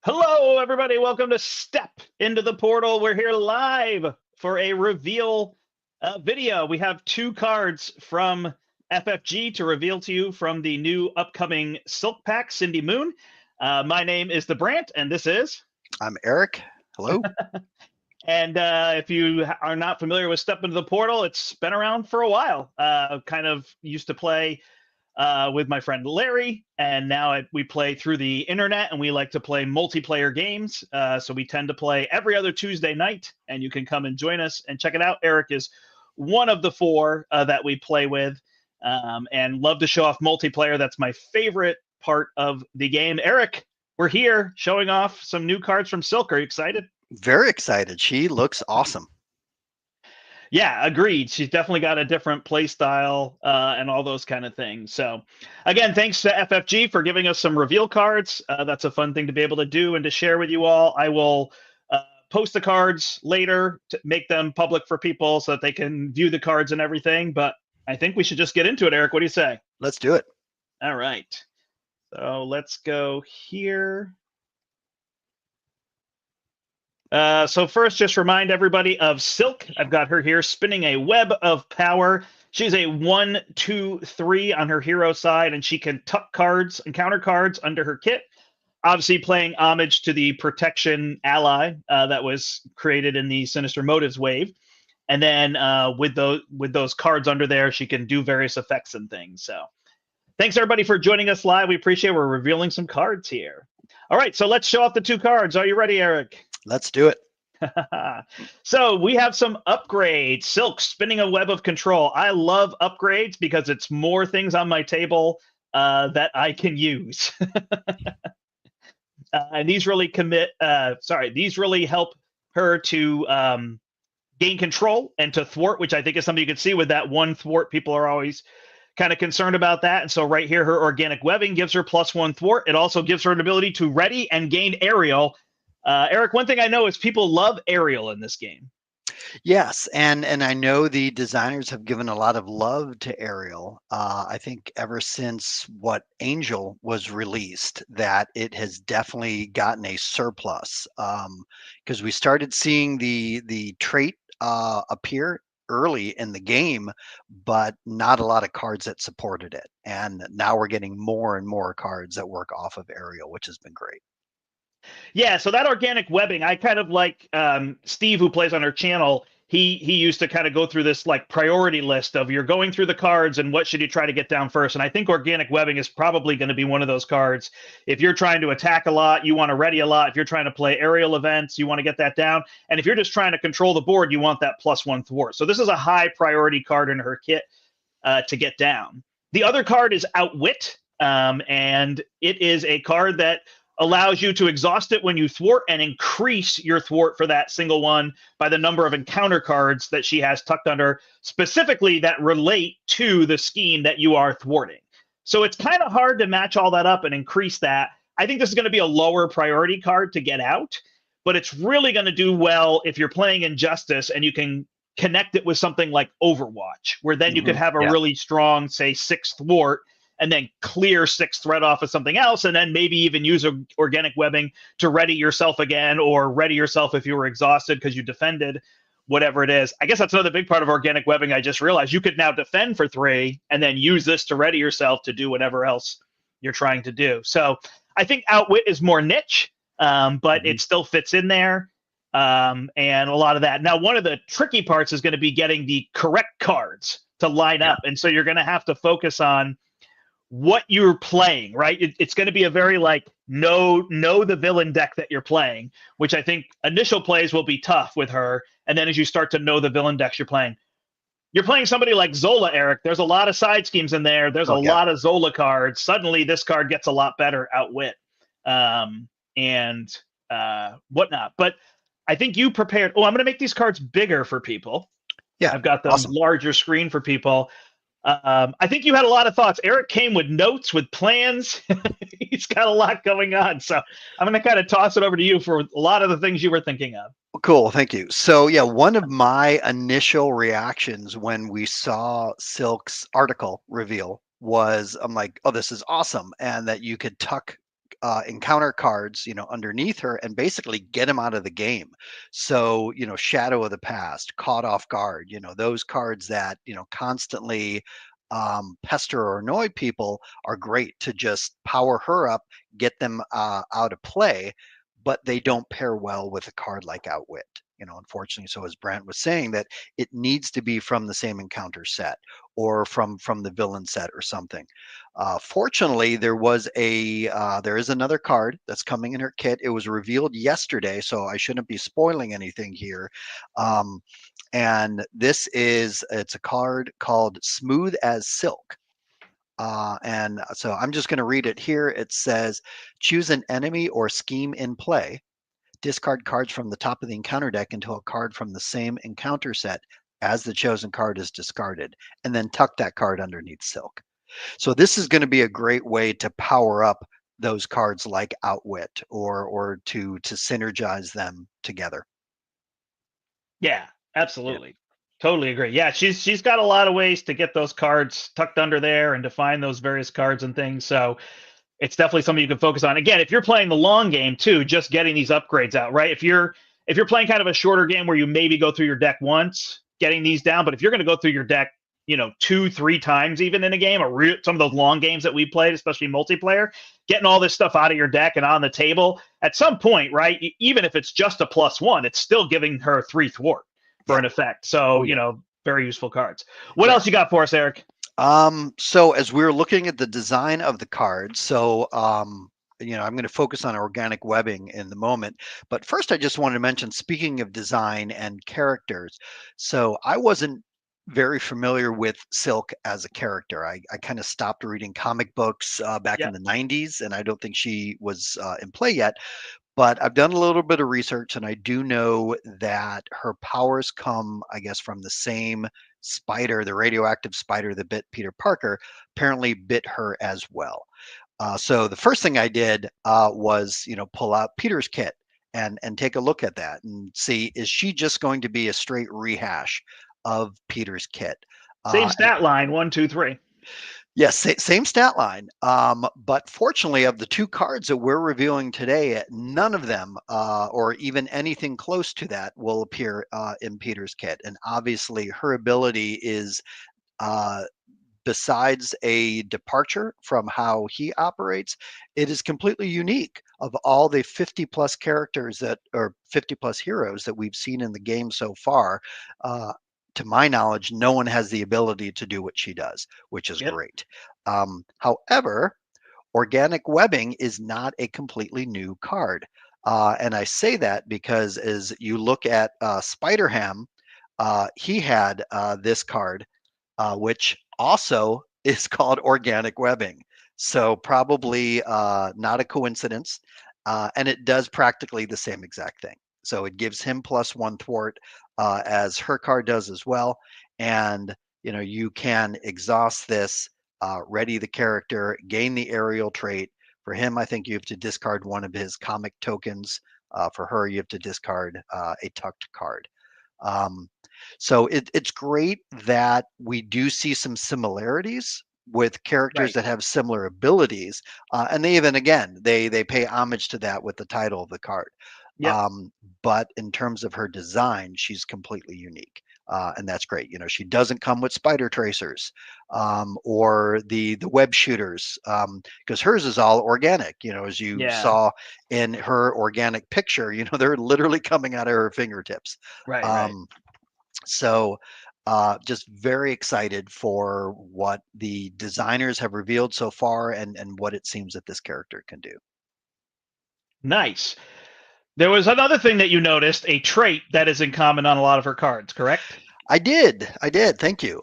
Hello, everybody. Welcome to Step into the Portal. We're here live for a reveal video. We have two cards from FFG to reveal to you from the new upcoming Silk Pack, Cindy Moon. My name is the Brandt, and this is. I'm Eric. Hello. And if you are not familiar with Step into the Portal, it's been around for a while. Kind of used to play with my friend Larry, and now we play through the internet, and we like to play multiplayer games. So we tend to play every other Tuesday night, and you can come and join us and check it out. Eric is one of the four that we play with, and love to show off multiplayer. That's my favorite part of the game. Eric, we're here showing off some new cards from Silk. Are you excited? Very excited. She looks awesome. Yeah, agreed. She's definitely got a different play style and all those kind of things. So, again, thanks to FFG for giving us some reveal cards. That's a fun thing to be able to do and to share with you all. I will post the cards later to make them public for people so that they can view the cards and everything. But I think we should just get into it, Eric. What do you say? Let's do it. All right. So let's go here. So first, just remind everybody of Silk. I've got her here spinning a web of power. She's a 1, 2, 3 on her hero side, and she can tuck cards and counter cards under her kit. Obviously, playing homage to the protection ally that was created in the Sinister Motives wave. And then with those cards under there, she can do various effects and things. So thanks, everybody, for joining us live. We appreciate it. We're revealing some cards here. All right, so let's show off the two cards. Are you ready, Eric? Let's do it. So we have some upgrades. Silk spinning a web of control. I love upgrades because it's more things on my table that I can use. And these really these really help her to gain control and to thwart, which I think is something you can see with that one thwart. People are always kind of concerned about that. And so right here, her organic webbing gives her +1 thwart. It also gives her an ability to ready and gain aerial. Eric, one thing I know is people love aerial in this game. Yes, and I know the designers have given a lot of love to Ariel. I think ever since what Angel was released, that it has definitely gotten a surplus. Because we started seeing the trait appear early in the game, but not a lot of cards that supported it. And now we're getting more and more cards that work off of Ariel, which has been great. Yeah, so that organic webbing, I kind of like Steve, who plays on our channel. He used to kind of go through this like priority list of you're going through the cards and what should you try to get down first. And I think organic webbing is probably going to be one of those cards. If you're trying to attack a lot, you want to ready a lot. If you're trying to play aerial events, you want to get that down. And if you're just trying to control the board, you want that +1 thwart. So this is a high priority card in her kit to get down. The other card is Outwit, and it is a card that allows you to exhaust it when you thwart and increase your thwart for that single one by the number of encounter cards that she has tucked under, specifically that relate to the scheme that you are thwarting. So it's kind of hard to match all that up and increase that. I think this is going to be a lower priority card to get out, but it's really going to do well if you're playing Injustice and you can connect it with something like Overwatch, where then you could have a really strong, say, 6 thwart and then clear 6 threat off of something else, and then maybe even use organic webbing to ready yourself again, or ready yourself if you were exhausted because you defended, whatever it is. I guess that's another big part of organic webbing. I just realized you could now defend for 3 and then use this to ready yourself to do whatever else you're trying to do. So I think Outwit is more niche, but it still fits in there. And a lot of that. Now, one of the tricky parts is going to be getting the correct cards to line up. And so you're going to have to focus on what you're playing, right? It's going to be a very like know the villain deck that you're playing, which I think initial plays will be tough with her. And then as you start to know the villain decks you're playing somebody like Zola, Eric. There's a lot of side schemes in there. There's a lot of Zola cards. Suddenly this card gets a lot better, Outwit, and whatnot. But I think you prepared. Oh, I'm going to make these cards bigger for people. Yeah, I've got them larger screen for people. I think you had a lot of thoughts. Eric came with notes, with plans. He's got a lot going on. So I'm going to kind of toss it over to you for a lot of the things you were thinking of. Cool. Thank you. So yeah, one of my initial reactions when we saw Silk's article reveal was, I'm like, oh, this is awesome. And that you could tuck encounter cards, underneath her and basically get them out of the game. So, Shadow of the Past, Caught Off Guard, those cards that, constantly pester or annoy people are great to just power her up, get them out of play, but they don't pair well with a card like Outwit. Unfortunately, so as Brandt was saying, that it needs to be from the same encounter set or from the villain set or something. Fortunately, there is another card that's coming in her kit. It was revealed yesterday, so I shouldn't be spoiling anything here. Um, and it's a card called Smooth as Silk. And so I'm just going to read it here. It says, choose an enemy or scheme in play. Discard cards from the top of the encounter deck until a card from the same encounter set as the chosen card is discarded, and then tuck that card underneath Silk. So this is going to be a great way to power up those cards like Outwit or to synergize them together. Yeah, Yeah. absolutely. Totally agree. Yeah, she's got a lot of ways to get those cards tucked under there and to find those various cards and things. So it's definitely something you can focus on. Again, if you're playing the long game too, just getting these upgrades out, right? If you're playing kind of a shorter game where you maybe go through your deck once, getting these down, but if you're going to go through your deck, 2, 3 times even in a game, or some of those long games that we played, especially multiplayer, getting all this stuff out of your deck and on the table at some point, right? Even if it's just a +1, it's still giving her 3 thwart for Yeah. an effect. So, Oh yeah. very useful cards. What Right. else you got for us, Eric? So as we're looking at the design of the cards, I'm going to focus on organic webbing in the moment. But first, I just wanted to mention, speaking of design and characters, so I wasn't very familiar with Silk as a character. I kind of stopped reading comic books back in Yeah. the 90s, and I don't think she was in play yet. But I've done a little bit of research, and I do know that her powers come, I guess, from the same spider, the radioactive spider that bit Peter Parker, apparently bit her as well. So the first thing I did was, pull out Peter's kit and take a look at that and see, is she just going to be a straight rehash of Peter's kit? Same And stat line, 1, 2, 3. yes, same stat line. But fortunately, of the two cards that we're reviewing today, none of them, or even anything close to that, will appear in Peter's kit. And obviously, her ability is, uh, besides a departure from how he operates, it is completely unique. Of all the 50 plus characters or 50 plus heroes that we've seen in the game so far, uh, to my knowledge, no one has the ability to do what she does, which is Yep. great. However, organic webbing is not a completely new card. And I say that because as you look at Spider-Ham, he had this card, which also is called organic webbing. So probably not a coincidence. And it does practically the same exact thing. So it gives him +1 thwart, as her card does as well. And you can exhaust this, ready the character, gain the aerial trait. For him, I think you have to discard one of his comic tokens. For her, you have to discard a tucked card. Um, so it's great that we do see some similarities with characters Right. that have similar abilities, and they even again they pay homage to that with the title of the card. Yep. Um, but in terms of her design, she's completely unique. And that's great. She doesn't come with spider tracers, or the web shooters, because hers is all organic. As you Yeah. saw in her organic picture, they're literally coming out of her fingertips. Right. Right. Um, so just very excited for what the designers have revealed so far and what it seems that this character can do. Nice. There was another thing that you noticed, a trait that is in common on a lot of her cards, correct? I did. Thank you.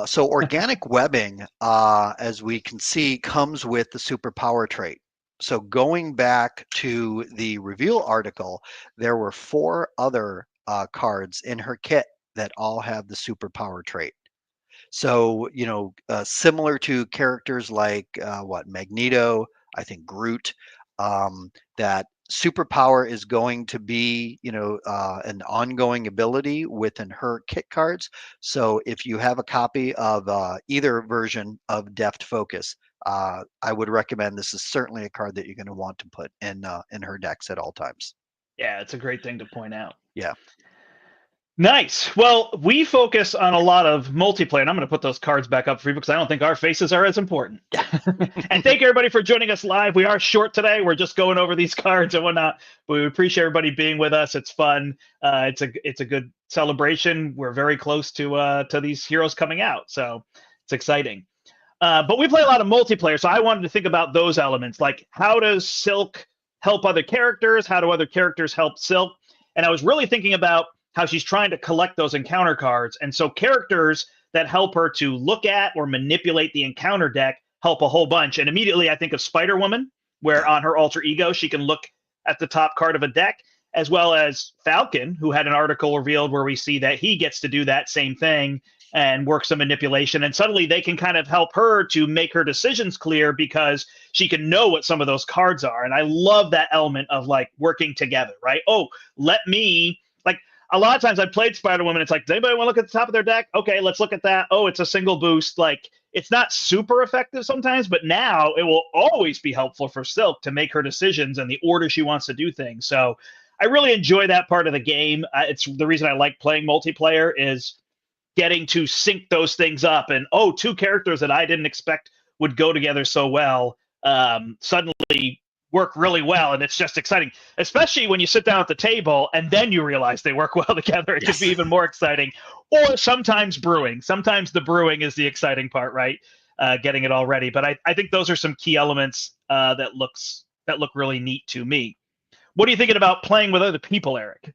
So organic webbing, as we can see, comes with the superpower trait. So going back to the reveal article, there were 4 other cards in her kit that all have the superpower trait. So, similar to characters like what Magneto, I think Groot, that superpower is going to be, an ongoing ability within her kit cards. So, if you have a copy of either version of Deft Focus, I would recommend this is certainly a card that you're going to want to put in her decks at all times. Yeah, it's a great thing to point out. Yeah. Nice. Well, we focus on a lot of multiplayer, and I'm going to put those cards back up for you because I don't think our faces are as important. And thank you everybody for joining us live. We are short today. We're just going over these cards and whatnot, but we appreciate everybody being with us. It's fun. It's a good celebration. We're very close to these heroes coming out, so it's exciting. But we play a lot of multiplayer, so I wanted to think about those elements, like how does Silk help other characters? How do other characters help Silk? And I was really thinking about how she's trying to collect those encounter cards. And so characters that help her to look at or manipulate the encounter deck help a whole bunch. And immediately I think of Spider Woman, where Yeah. on her alter ego, she can look at the top card of a deck, as well as Falcon, who had an article revealed where we see that he gets to do that same thing and work some manipulation. And suddenly they can kind of help her to make her decisions clear because she can know what some of those cards are. And I love that element of like working together, right? Oh, let me, like, a lot of times I played Spider Woman. It's like, does anybody want to look at the top of their deck? Okay, let's look at that. Oh, it's a single boost. Like, it's not super effective sometimes, but now it will always be helpful for Silk to make her decisions and the order she wants to do things. So I really enjoy that part of the game. It's the reason I like playing multiplayer is getting to sync those things up. And oh, two characters that I didn't expect would go together so well suddenly work really well, and it's just exciting, especially when you sit down at the table and then you realize they work well together. It Yes. could be even more exciting. Or sometimes brewing. Sometimes the brewing is the exciting part, right? Getting it all ready. But I think those are some key elements that look really neat to me. What are you thinking about playing with other people, Eric?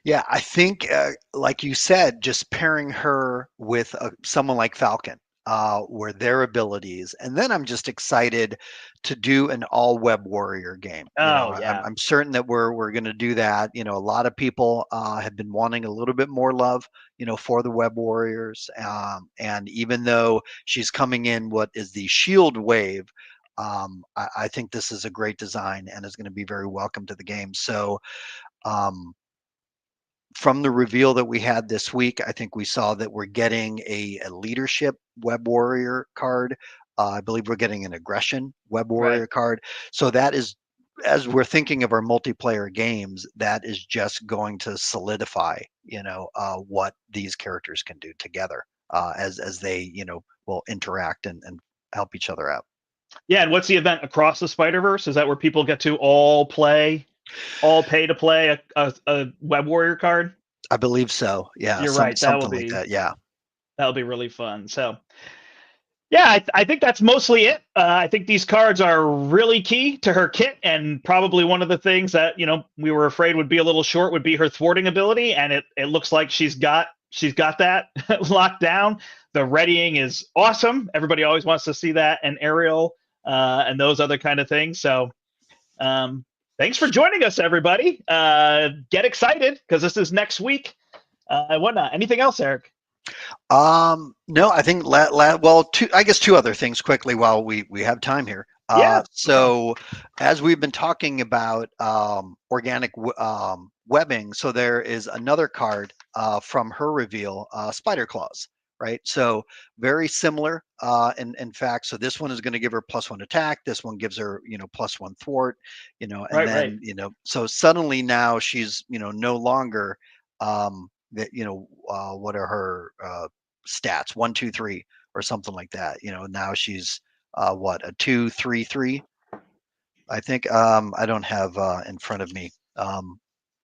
Yeah, I think, like you said, just pairing her with someone like Falcon, where their abilities, and then I'm just excited to do an all web warrior game. Oh I'm, yeah. I'm certain that we're going to do that. A lot of people have been wanting a little bit more love, for the web warriors. And even though she's coming in what is the shield wave, I think this is a great design and is going to be very welcome to the game. So. From the reveal that we had this week, I think we saw that we're getting a leadership web warrior card. I believe we're getting an aggression web Right. warrior card. So that is, as we're thinking of our multiplayer games, that is just going to solidify, what these characters can do together as they, will interact and help each other out. Yeah, and what's the event Across the Spider Verse? Is that where people get to all pay to play a Web Warrior card? I believe so. Yeah, You're right. something like that. Yeah. That'll be really fun. So yeah, I think that's mostly it. I think these cards are really key to her kit, and probably one of the things that we were afraid would be a little short would be her thwarting ability, and it looks like she's got that locked down. The readying is awesome. Everybody always wants to see that, and aerial and those other kind of things. So thanks for joining us, everybody. Get excited because this is next week and whatnot. Anything else, Eric? No, I think well, I guess two other things quickly while we have time here. Yeah. So as we've been talking about organic webbing, so there is another card from her reveal, Spider Claws, right? So very similar in fact. So this one is going to give her +1 attack. This one gives her +1 thwart, and Right. then so suddenly now she's no longer that what are her stats 1 2 3 or something like that. Now she's what, a 2 3 3, I think. I don't have in front of me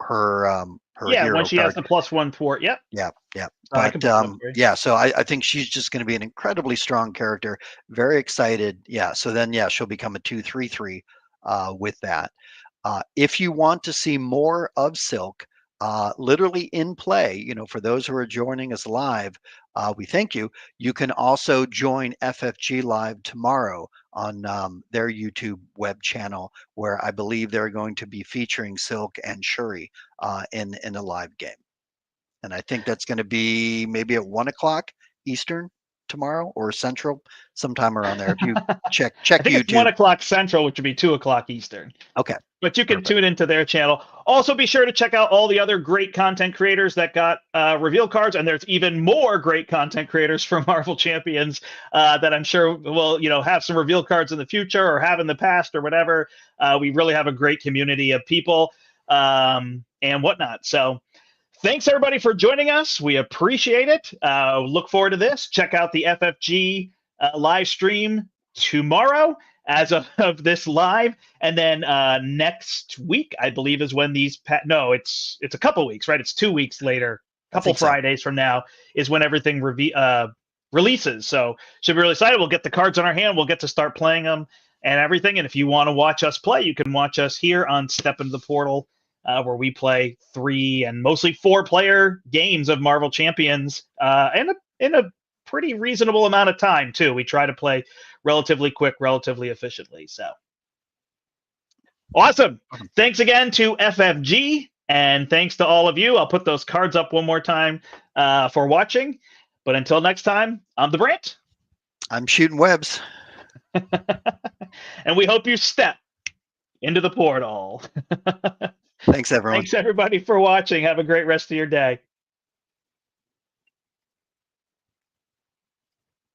her Yeah, when hero she has card. the +1 thwart. Yep. Yeah, yeah. I But can pull it up for you. yeah, so I think she's just going to be an incredibly strong character. Very excited. Yeah. So then, yeah, she'll become a 2 3 3 with that. If you want to see more of Silk, literally in play, for those who are joining us live, we thank you. You can also join FFG Live tomorrow on their YouTube web channel, where I believe they're going to be featuring Silk and Shuri in a live game. And I think that's going to be maybe at 1 o'clock Eastern. tomorrow or Central, sometime around there. If you check I think it's YouTube. 1 o'clock Central, which would be 2 o'clock Eastern. Okay. But you can Perfect. tune into their channel. Also, be sure to check out all the other great content creators that got reveal cards, and there's even more great content creators from Marvel Champions that I'm sure will, have some reveal cards in the future or have in the past or whatever. We really have a great community of people and whatnot. So, thanks everybody for joining us. We appreciate it. Look forward to this. Check out the FFG live stream tomorrow as of this live, and then next week I believe is when these no, it's a couple weeks, right? It's 2 weeks later, I couple think so. Fridays from now is when everything releases. So should be really excited. We'll get the cards on our hand. We'll get to start playing them and everything. And if you want to watch us play, you can watch us here on Step into the Portal, where we play 3 and mostly 4-player games of Marvel Champions in a pretty reasonable amount of time too. We try to play relatively quick, relatively efficiently. So awesome. Thanks again to FFG, and thanks to all of you. I'll put those cards up one more time for watching. But until next time, I'm the Brandt. I'm shooting webs. And we hope you step into the portal. Thanks, everyone. Thanks, everybody, for watching. Have a great rest of your day.